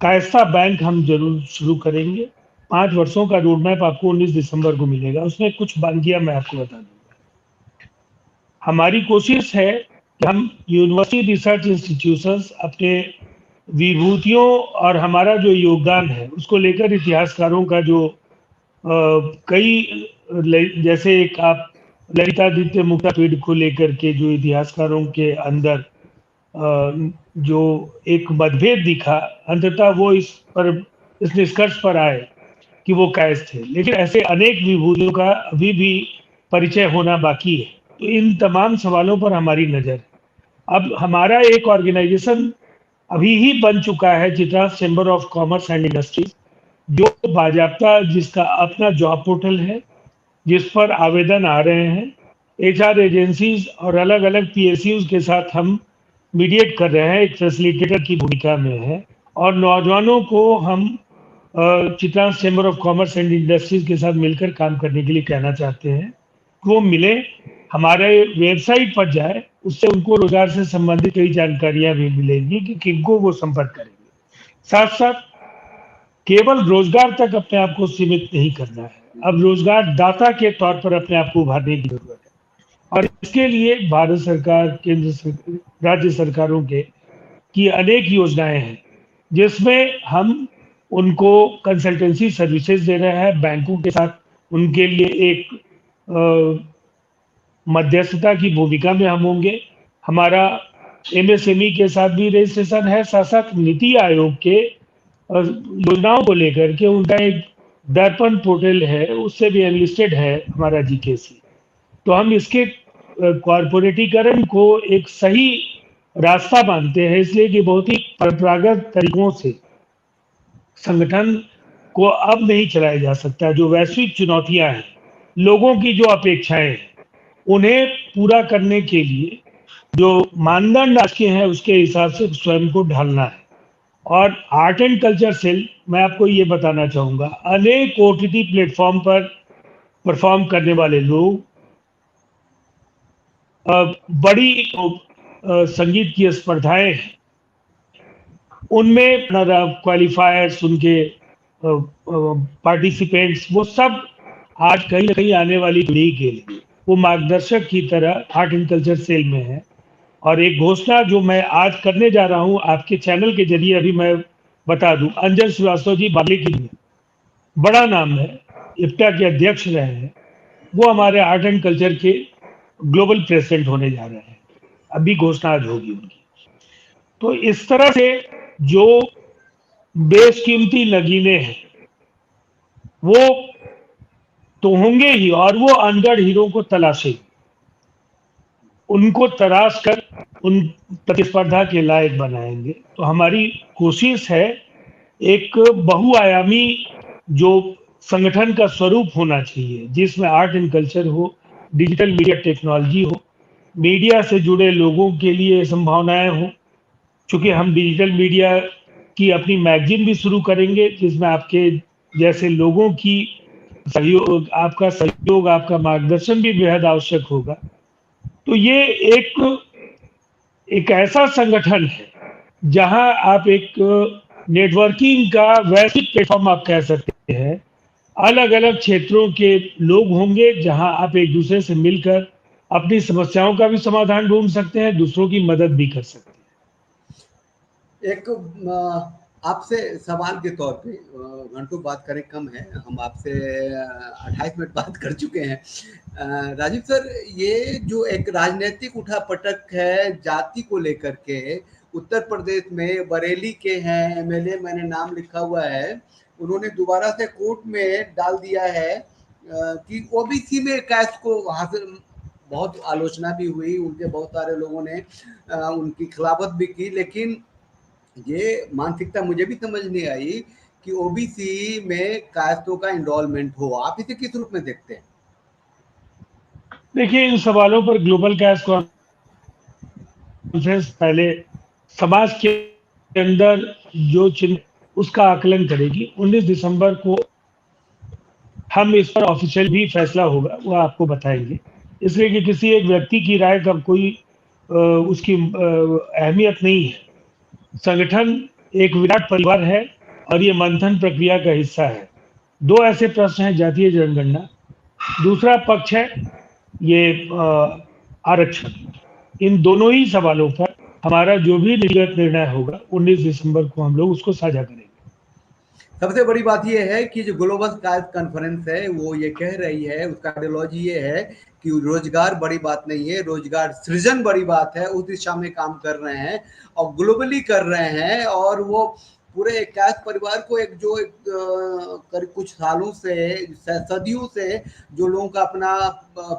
[SPEAKER 3] कायस्था बैंक हम जरूर शुरू करेंगे। 5 वर्षों का रोड मैप आपको 19 दिसंबर को मिलेगा, उसमें कुछ बानगियां मैं आपको बता दूंगा। हमारी कोशिश है कि हम यूनिवर्सिटी रिसर्च इंस्टीट्यूशंस अपने विभूतियों और हमारा जो योगदान है उसको लेकर इतिहासकारों का जो जैसे एक आप ललितादित्य मुक्तापीठ को लेकर के जो इतिहासकारों के अंदर जो एक मतभेद दिखा, अंततः वो इस निष्कर्ष पर आए कि वो कायस्थ थे। लेकिन ऐसे अनेक विभूतियों का अभी भी परिचय होना बाकी है। तो इन तमाम सवालों पर हमारी नजर है। अब हमारा एक ऑर्गेनाइजेशन अभी ही बन चुका है, Chitras chamber of commerce and industries, जो बाजाप्ता जिसका अपना जॉब पोर्टल है, जिस पर आवेदन आ रहे हैं। HR एजेंसीज और अलग अलग PSUs के साथ हम मीडिएट कर रहे हैं, एक फैसिलिटेटर की भूमिका में है। और नौजवानों को हम Chitransh chamber of commerce and industries के साथ मिलकर काम करने के लिए कहना चाहते हैं कि वो मिले, हमारे वेबसाइट पर जाए, उससे उनको रोजगार से संबंधित कई जानकारियां भी मिलेंगी कि किनको वो संपर्क करेंगे। साथ साथ केवल रोजगार तक अपने आप को सीमित नहीं करना है, अब रोजगार दाता के तौर पर अपने आप को उभारने की जरूरत है। और इसके लिए भारत सरकार, केंद्र सरकार, राज्य सरकारों की अनेक योजनाएं हैं, जिसमें हम उनको कंसल्टेंसी सर्विसेज दे रहे हैं। बैंकों के साथ उनके लिए एक मध्यस्थता की भूमिका में हम होंगे। हमारा MSME के साथ भी रजिस्ट्रेशन है। साथ साथ नीति आयोग के योजनाओं को लेकर के उनका एक दर्पण पोर्टल है, उससे भी एनलिस्टेड है हमारा GKC। तो हम इसके कॉर्पोरेटीकरण को एक सही रास्ता मानते हैं, इसलिए कि बहुत ही परंपरागत तरीकों से संगठन को अब नहीं चलाया जा सकता। जो वैश्विक चुनौतियां हैं, लोगों की जो अपेक्षाएं हैं, उन्हें पूरा करने के लिए जो मानदंड आज के हैं उसके हिसाब से स्वयं को ढालना है। और आर्ट एंड कल्चर सेल, मैं आपको ये बताना चाहूंगा, अनेक OTT प्लेटफॉर्म पर परफॉर्म करने वाले लोग, बड़ी संगीत की स्पर्धाएं, उनमें क्वालिफायर्स, उनके पार्टिसिपेंट्स, वो सब आज कहीं ना कहीं आने वाली पीढ़ी के लिए वो मार्गदर्शक की तरह आर्ट एंड कल्चर सेल में है। और एक घोषणा जो मैं आज करने जा रहा हूं आपके चैनल के जरिए, अभी मैं बता दूं, अंजन श्रीवास्तव जी बाली की बड़ा नाम है, IPTA के अध्यक्ष रहे हैं, वो हमारे आर्ट एंड कल्चर के ग्लोबल प्रेसिडेंट होने जा रहे हैं। अभी घोषणा आज होगी उनकी। तो इस तरह से जो बेशकीमती नगीने हैं वो तो होंगे ही, और वो अनगढ़ हीरो को तलाशेंगे, उनको तराश कर उन प्रतिस्पर्धा के लायक बनाएंगे। तो हमारी कोशिश है एक बहुआयामी जो संगठन का स्वरूप होना चाहिए, जिसमें आर्ट एंड कल्चर हो, डिजिटल मीडिया टेक्नोलॉजी हो, मीडिया से जुड़े लोगों के लिए संभावनाएं हो। चूंकि हम डिजिटल मीडिया की अपनी मैगजीन भी शुरू करेंगे, जिसमें आपके जैसे लोगों की सहयोग, आपका सहयोग, आपका मार्गदर्शन भी बेहद आवश्यक होगा। तो ये एक ऐसा संगठन है जहां आप एक नेटवर्किंग का वैश्विक प्लेटफॉर्म आप कह सकते हैं, अलग अलग क्षेत्रों के लोग होंगे जहां आप एक दूसरे से मिलकर अपनी समस्याओं का भी समाधान ढूंढ सकते हैं, दूसरों की मदद भी कर सकते हैं।
[SPEAKER 1] एक आपसे सवाल के तौर पे, घंटों बात करें कम है, हम आपसे 28 मिनट बात कर चुके हैं। राजीव सर, ये जो एक राजनीतिक उठापटक है जाति को लेकर के, उत्तर प्रदेश में बरेली के हैं एमएलए, मैंने नाम लिखा हुआ है, उन्होंने दोबारा से कोर्ट में डाल दिया है कि ओबीसी में कास्ट को हासिल, बहुत आलोचना भी हुई, उनके बहुत सारे लोगों ने उनकी खिलाफत भी की, लेकिन ये मानसिकता मुझे भी समझ नहीं आई कि ओबीसी में कास्टों का इनरोलमेंट हो। आप इसे किस रूप में देखते हैं?
[SPEAKER 3] देखिए, इन सवालों पर ग्लोबल कैश कॉन्फ्रेंस पहले समाज के अंदर जो चिन्ह उसका आकलन करेगी। 19 दिसंबर को हम इस पर ऑफिशियल भी फैसला होगा, वो आपको बताएंगे। इसलिए कि किसी एक व्यक्ति की राय का कोई उसकी अहमियत नहीं है। संगठन एक विराट परिवार है और ये मंथन प्रक्रिया का हिस्सा है। दो ऐसे प्रश्न हैं, जातीय जनगणना, दूसरा पक्ष है ये आरक्षण। इन दोनों ही सवालों पर हमारा जो भी नीतिगत निर्णय होगा 19 दिसंबर को हम लोग उसको साझा करेंगे।
[SPEAKER 1] सबसे बड़ी बात यह है कि जो ग्लोबल कास्ट कॉन्फ्रेंस है वो ये कह रही है, उसका आइडियोलॉजी ये है कि रोजगार बड़ी बात नहीं है, रोजगार सृजन बड़ी बात है। उस दिशा में काम कर रहे हैं और ग्लोबली कर रहे हैं, और वो पूरे एक कास्ट परिवार को एक जो करीब कुछ सालों से, सदियों से जो लोगों का अपना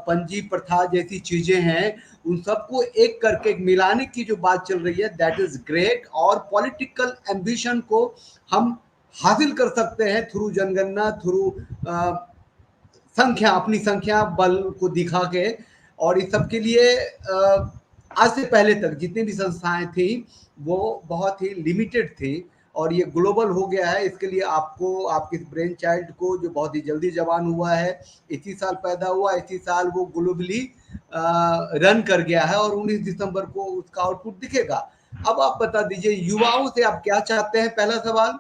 [SPEAKER 1] पंजी प्रथा जैसी चीजें हैं, उन सबको एक करके एक मिलाने की जो बात चल रही है, दैट इज ग्रेट। और पॉलिटिकल एम्बिशन को हम हासिल कर सकते हैं थ्रू जनगणना, थ्रू संख्या, अपनी संख्या बल को दिखा के। और इस सब के लिए आज से पहले तक जितनी भी संस्थाएं थी वो बहुत ही लिमिटेड थी, और ये ग्लोबल हो गया है। इसके लिए आपको, आपके ब्रेन चाइल्ड को जो बहुत ही जल्दी जवान हुआ है, इसी साल पैदा हुआ, इसी साल वो ग्लोबली रन कर गया है, और 19 दिसंबर को उसका आउटपुट दिखेगा। अब आप बता दीजिए, युवाओं से आप क्या चाहते हैं? पहला सवाल,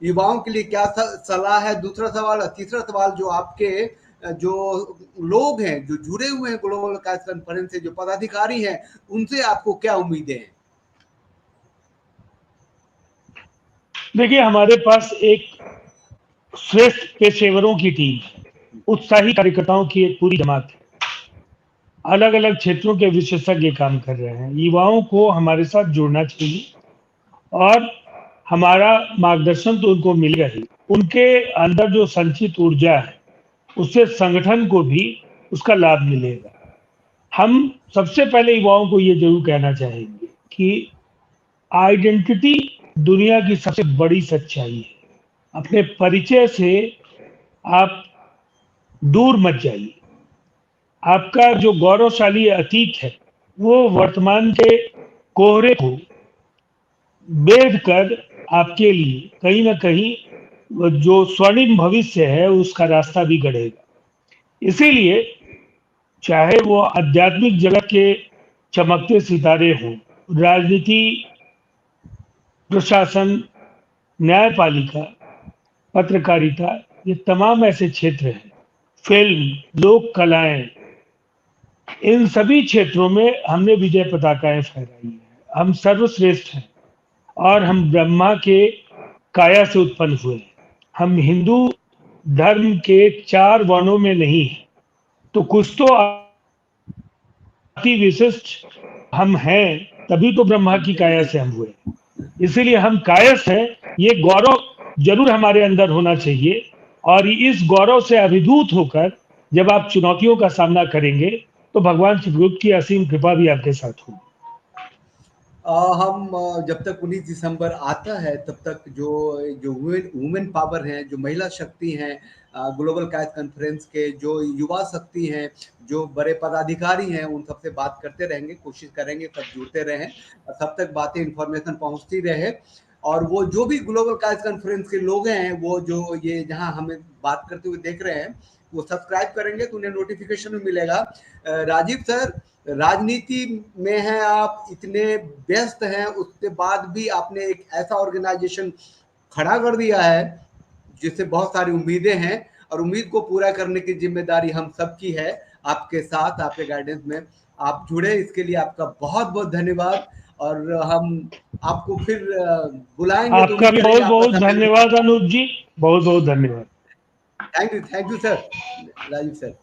[SPEAKER 1] युवाओं के लिए क्या सलाह है? दूसरा सवाल और तीसरा सवाल, जो आपके जो लोग हैं जो जुड़े हुए हैं ग्लोबल कास्ट कॉन्फ्रेंस से, जो पदाधिकारी हैं, उनसे आपको क्या उम्मीदें हैं?
[SPEAKER 3] देखिए, हमारे पास एक श्रेष्ठ पेशेवरों की टीम है, उत्साही कार्यकर्ताओं की एक पूरी जमात है। अलग अलग क्षेत्रों के विशेषज्ञ काम कर रहे हैं। युवाओं को हमारे साथ जुड़ना चाहिए और हमारा मार्गदर्शन तो उनको मिलेगा ही। उनके अंदर जो संचित ऊर्जा है उससे संगठन को भी उसका लाभ मिलेगा। हम सबसे पहले युवाओं को ये जरूर कहना चाहेंगे कि आइडेंटिटी दुनिया की सबसे बड़ी सच्चाई है। अपने परिचय से आप दूर मत जाइए। आपका जो गौरवशाली अतीत है वो वर्तमान के कोहरे को बेध कर आपके लिए कहीं ना कहीं जो स्वर्णिम भविष्य है उसका रास्ता भी गढ़ेगा। इसीलिए चाहे वो आध्यात्मिक जगत के चमकते सितारे हों, राजनीति, प्रशासन, न्यायपालिका, पत्रकारिता, ये तमाम ऐसे क्षेत्र हैं, फिल्म, लोक कलाएं, इन सभी क्षेत्रों में हमने विजय पताकाएं फहराई है। हम सर्वश्रेष्ठ हैं और हम ब्रह्मा के काया से उत्पन्न हुए हैं। हम हिंदू धर्म के 4 वर्णों में नहीं हैं, तो कुछ तो अति विशिष्ट हम हैं, तभी तो ब्रह्मा की काया से हम हुए। इसीलिए हम कायस्थ हैं, ये गौरव जरूर हमारे अंदर होना चाहिए। और इस गौरव से अभिभूत होकर जब आप चुनौतियों का सामना करेंगे तो भगवान चित्रगुप्त की असीम कृपा भी आपके साथ होगी।
[SPEAKER 1] हम जब तक 19 दिसंबर आता है तब तक जो जो वुमेन पावर हैं, जो महिला शक्ति हैं, ग्लोबल कास्ट कॉन्फ्रेंस के जो युवा शक्ति हैं, जो बड़े पदाधिकारी हैं, उन सबसे बात करते रहेंगे, कोशिश करेंगे सब जुड़ते रहें और तब तक बातें, इंफॉर्मेशन पहुंचती रहे। और वो जो भी ग्लोबल कास्ट कॉन्फ्रेंस के लोग हैं, वो जो ये जहां हमें बात करते हुए देख रहे हैं, वो सब्सक्राइब करेंगे तो उन्हें नोटिफिकेशन भी मिलेगा। राजीव सर, राजनीति में हैं आप, इतने व्यस्त हैं, उसके बाद भी आपने एक ऐसा ऑर्गेनाइजेशन खड़ा कर दिया है जिससे बहुत सारी उम्मीदें हैं, और उम्मीद को पूरा करने की जिम्मेदारी हम सबकी है। आपके साथ, आपके गाइडेंस में आप जुड़े, इसके लिए आपका बहुत बहुत धन्यवाद। और हम आपको फिर बुलाएंगे।
[SPEAKER 3] आपका भी बहुत बहुत धन्यवाद अनूप जी, बहुत बहुत धन्यवाद।
[SPEAKER 1] Thank you sir, Rajiv sir.